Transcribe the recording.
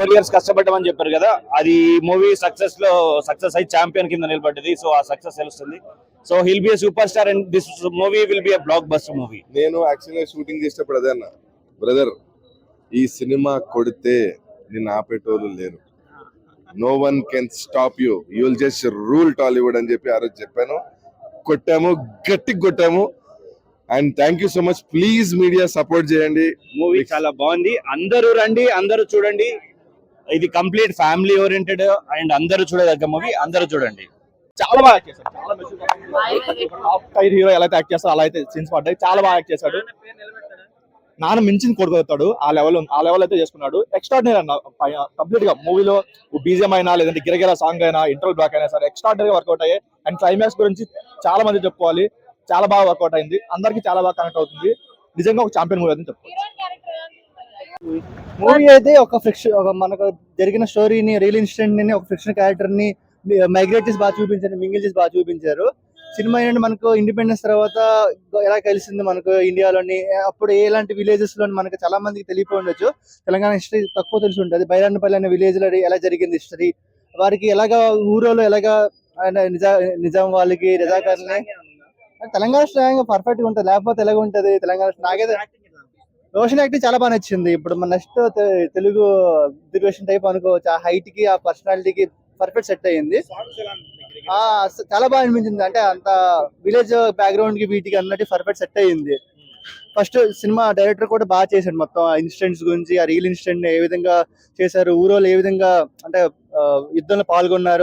12 years కష్టపడ్డామని చెప్పారు కదా, అది మూవీ సక్సెస్ అయి ఛాంపియన్ కింద నిలబడ్డది. సో ఆ సక్సెస్ తెలుస్తుంది. So hill B a super star and this movie will be a block buster movie. నేను యాక్చువల్గా షూటింగ్ చేసేటప్పుడు అదే అన్న, బ్రదర్ ఈ సినిమా కొడితే నిన్ను ఆపేటోళ్ళు లేరు, no one can stop you, you will just rule Tollywood అని చెప్పి ఆ రోజు చెప్పాను. కొట్టాము, గట్టిగా కొట్టాము. And thank you so much. Please media support చేయండి. మూవీ చాలా బాగుంది. అందరూ రండి, అందరూ చూడండి. ఇది కంప్లీట్ ఫ్యామిలీ ఓరియంటెడ్ అండ్ అందరూ చూడదగ్గ మూవీ. అందరూ చూడండి. చాలా బాగా యాక్ట్ చేశాడు. చాలా టాప్ టైర్ హీరో ఎలా యాక్ట్ చేస్తారో అలా అయితే సీన్స్ పడ్డాయి. చాలా బాగా యాక్ట్ చేశాడు. నాన్న మించింది కొడుకుతాడు. ఆ లెవెల్ అయితే చేసుకున్నాడు. ఎక్స్ట్రాడినరీ అన్న. కంప్లీట్ గా మూవీలో బీజిఎం అయినా లేదంటే గిరగిర సాంగ్ అయినా ఇంటర్వల్ బ్లాక్ అయినా సరే ఎక్స్ట్రాడినరీ వర్కౌట్ అయ్యాయి. అండ్ క్లైమాక్స్ గురించి చాలా మంది చెప్పుకోవాలి. చాలా బాగా వర్కౌట్ అయింది. అందరికి చాలా బాగా కనెక్ట్ అవుతుంది. నిజంగా ఒక ఛాంపియన్ మూవీ అని చెప్పుకోవచ్చు. మూవీ అయితే ఒక మనకు జరిగిన స్టోరీని, రియల్ ఇన్సిడెంట్ ని, ఒక ఫిక్షన్ క్యారెక్టర్ ని మైగ్రేట్ చేసి బాగా చూపించారు, మింగిల్ చేసి బాగా చూపించారు. సినిమా ఏంటంటే మనకు ఇండిపెండెన్స్ తర్వాత ఎలా కలిసింది మనకు ఇండియాలోని, అప్పుడు ఎలాంటి విలేజెస్ లో మనకు చాలా మందికి తెలియపోయి ఉండొచ్చు. తెలంగాణ హిస్టరీ తక్కువ తెలిసి ఉంటుంది. బైరాన్పల్లి అనే విలేజ్ లో ఎలా జరిగింది హిస్టరీ, వారికి ఎలాగా ఊరోలో ఎలాగా నిజాం వాళ్ళకి రజాకార్ని, తెలంగాణ స్లాంగ్ పర్ఫెక్ట్ గా ఉంటుంది. లేకపోతే ఎలాగ ఉంటది తెలంగాణ. నాకైతే రోషన్ యాక్టింగ్ చాలా బాగా నచ్చింది. ఇప్పుడు మన నెక్స్ట్ తెలుగు రిజర్వేషన్ టైప్ అనుకోవచ్చు. ఆ హైట్ కి, ఆ పర్సనాలిటీకి పర్ఫెక్ట్ సెట్ అయ్యింది. చాలా బాగా అనిపించింది. అంటే అంత విలేజ్ బ్యాక్గ్రౌండ్ కి వీటికి అన్నట్టు పర్ఫెక్ట్ సెట్ అయ్యింది. ఫస్ట్ సినిమా డైరెక్టర్ కూడా బాగా చేశాడు. మొత్తం ఇన్సిడెంట్స్ గురించి, ఆ రియల్ ఇన్సిడెంట్ ఏ విధంగా చేశారు, ఊరోళ్ళు ఏ విధంగా అంటే యుద్ధంలో పాల్గొన్నారు.